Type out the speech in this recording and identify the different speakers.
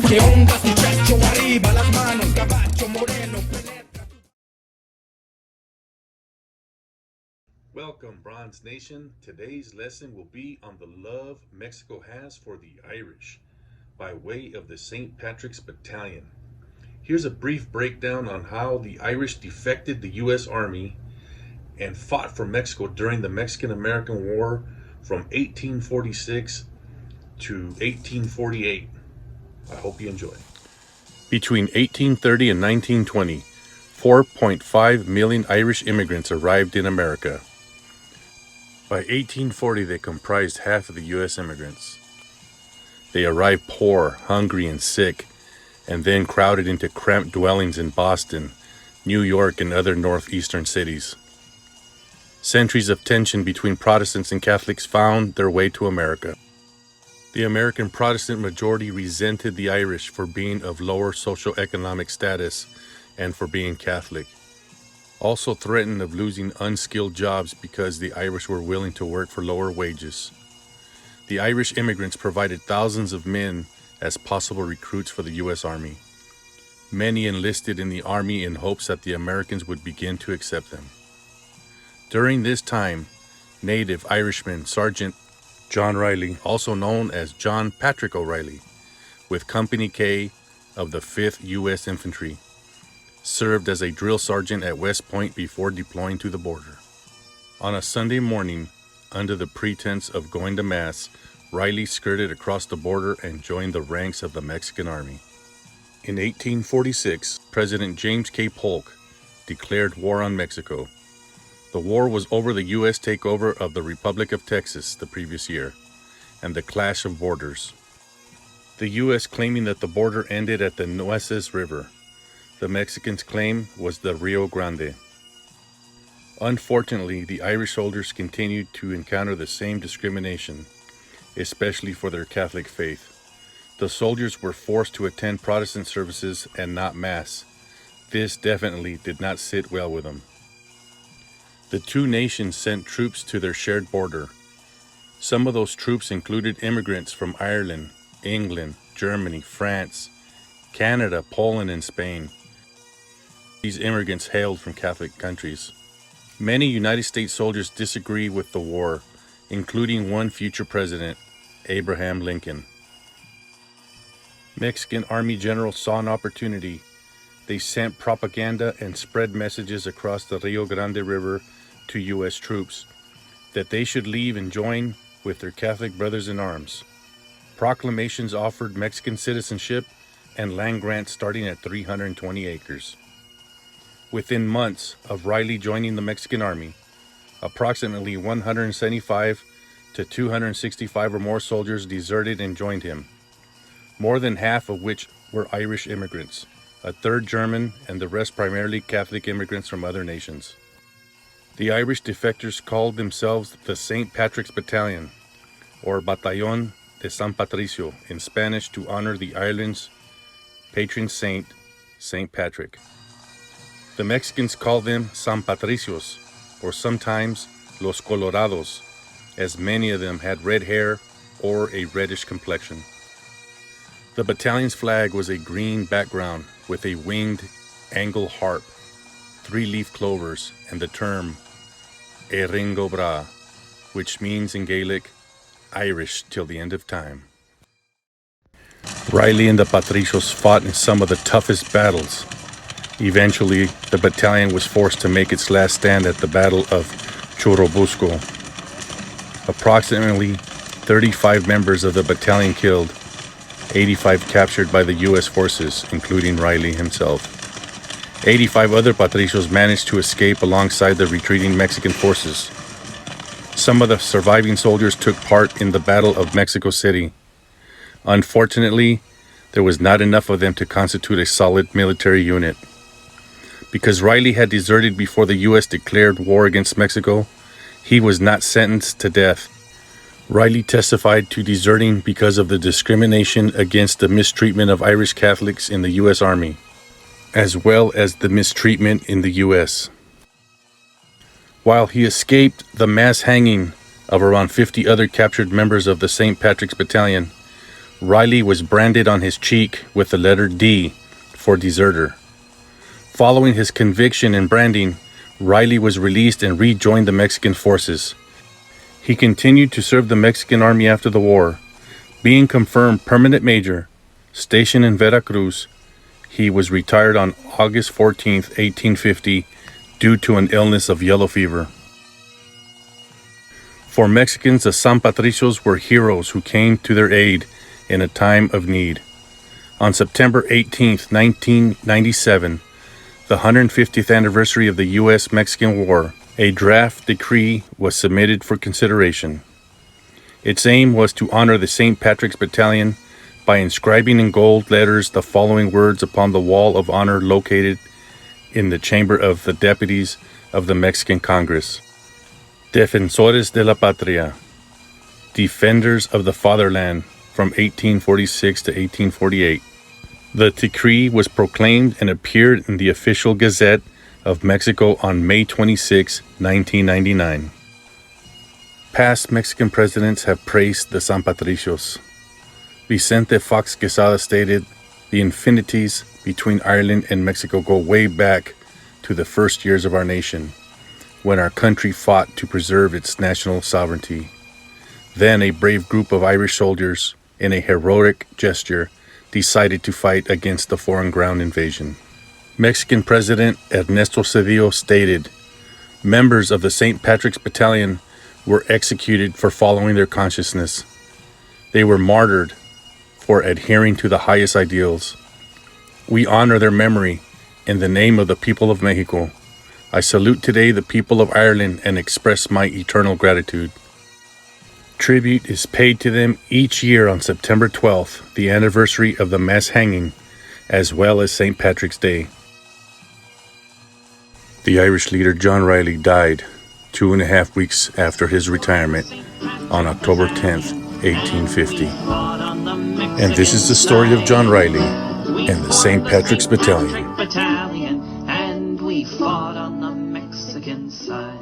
Speaker 1: ¿Qué onda, muchacho? Arriba las manos, caballo moreno, penetra.
Speaker 2: Welcome, Bronze Nation. Today's lesson will be on the love Mexico has for the Irish by way of the St. Patrick's Battalion. Here's a brief breakdown on how the Irish defected the U.S. Army and fought for Mexico during the Mexican-American War from 1846 to 1848. I hope you enjoy. Between 1830 and 1920, 4.5 million Irish immigrants arrived in America. By 1840, they comprised half of the U.S. immigrants. They arrived poor, hungry, and sick, and then crowded into cramped dwellings in Boston, New York, and other northeastern cities. Centuries of tension between Protestants and Catholics found their way to America. The American Protestant majority resented the Irish for being of lower socioeconomic status and for being Catholic. Also threatened of losing unskilled jobs because the Irish were willing to work for lower wages. The Irish immigrants provided thousands of men as possible recruits for the U.S. Army. Many enlisted in the Army in hopes that the Americans would begin to accept them. During this time, native Irishman Sergeant John Riley, also known as John Patrick O'Reilly, with Company K of the 5th U.S. Infantry, served as a drill sergeant at West Point before deploying to the border. On a Sunday morning, under the pretense of going to Mass, Riley skirted across the border and joined the ranks of the Mexican Army. In 1846, President James K. Polk declared war on Mexico. The war was over the U.S. takeover of the Republic of Texas the previous year, and the clash of borders. The U.S. claiming that the border ended at the Nueces River. The Mexicans' claim was the Rio Grande. Unfortunately, the Irish soldiers continued to encounter the same discrimination, especially for their Catholic faith. The soldiers were forced to attend Protestant services and not Mass. This definitely did not sit well with them. The two nations sent troops to their shared border. Some of those troops included immigrants from Ireland, England, Germany, France, Canada, Poland, and Spain. These immigrants hailed from Catholic countries. Many United States soldiers disagree with the war, including one future president, Abraham Lincoln. Mexican Army generals saw an opportunity. They sent propaganda and spread messages across the Rio Grande River to U.S. troops that they should leave and join with their Catholic brothers in arms. Proclamations offered Mexican citizenship and land grants starting at 320 acres. Within months of Riley joining the Mexican Army, approximately 175 to 265 or more soldiers deserted and joined him, more than half of which were Irish immigrants, a third German, and the rest primarily Catholic immigrants from other nations. The Irish defectors called themselves the St. Patrick's Battalion, or Battalion de San Patricio in Spanish, to honor the island's patron saint, St. Patrick. The Mexicans called them San Patricios, or sometimes Los Colorados, as many of them had red hair or a reddish complexion. The battalion's flag was a green background with a winged angle harp, 3-leaf clovers, and the term Eringo Bra, which means in Gaelic, Irish till the end of time. Riley and the Patricios fought in some of the toughest battles. Eventually, the battalion was forced to make its last stand at the Battle of Churubusco. Approximately 35 members of the battalion killed, 85 captured by the U.S. forces, including Riley himself. 85 other Patricios managed to escape alongside the retreating Mexican forces. Some of the surviving soldiers took part in the Battle of Mexico City. Unfortunately, there was not enough of them to constitute a solid military unit. Because Riley had deserted before the U.S. declared war against Mexico, he was not sentenced to death. Riley testified to deserting because of the discrimination against the mistreatment of Irish Catholics in the U.S. Army, as well as the mistreatment in the U.S. While he escaped the mass hanging of around 50 other captured members of the St. Patrick's Battalion, Riley was branded on his cheek with the letter D for deserter. Following his conviction and branding, Riley was released and rejoined the Mexican forces. He continued to serve the Mexican army after the war. Being confirmed permanent major, stationed in Veracruz, he was retired on August 14, 1850, due to an illness of yellow fever. For Mexicans, the San Patricios were heroes who came to their aid in a time of need. On September 18, 1997, the 150th anniversary of the U.S.-Mexican War, a draft decree was submitted for consideration. Its aim was to honor the St. Patrick's Battalion by inscribing in gold letters the following words upon the wall of honor located in the chamber of the deputies of the Mexican Congress. Defensores de la Patria, Defenders of the Fatherland, from 1846 to 1848. The decree was proclaimed and appeared in the official Gazette of Mexico on May 26, 1999. Past Mexican presidents have praised the San Patricios. Vicente Fox Quesada stated, "The infinities between Ireland and Mexico go way back to the first years of our nation, when our country fought to preserve its national sovereignty. Then a brave group of Irish soldiers, in a heroic gesture, decided to fight against the foreign ground invasion." Mexican President Ernesto Cedillo stated, "Members of the St. Patrick's Battalion were executed for following their consciousness. They were martyred for adhering to the highest ideals. We honor their memory in the name of the people of Mexico. I salute today the people of Ireland and express my eternal gratitude." Tribute is paid to them each year on September 12th, the anniversary of the mass hanging, as well as St. Patrick's Day. The Irish leader John Riley died 2.5 weeks after his retirement on October 10th, 1850. And this is the story of John Riley and the St. Patrick's Battalion.
Speaker 3: And we fought on the Mexican side.